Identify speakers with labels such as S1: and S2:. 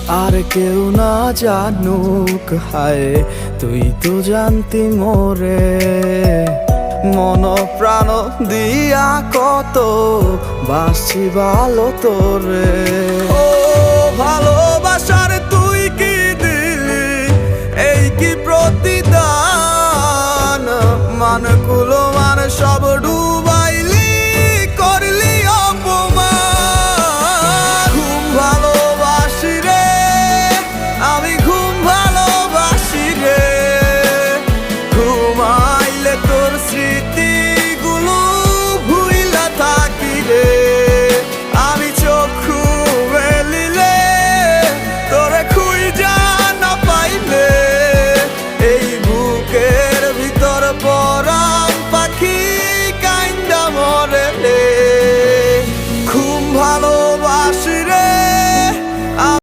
S1: আর কেউ না জানুক, হায় তুই তো জানতি মোরে। মন প্রাণ দিয়া কত বাসছি ভালো তোরে। ও ভালো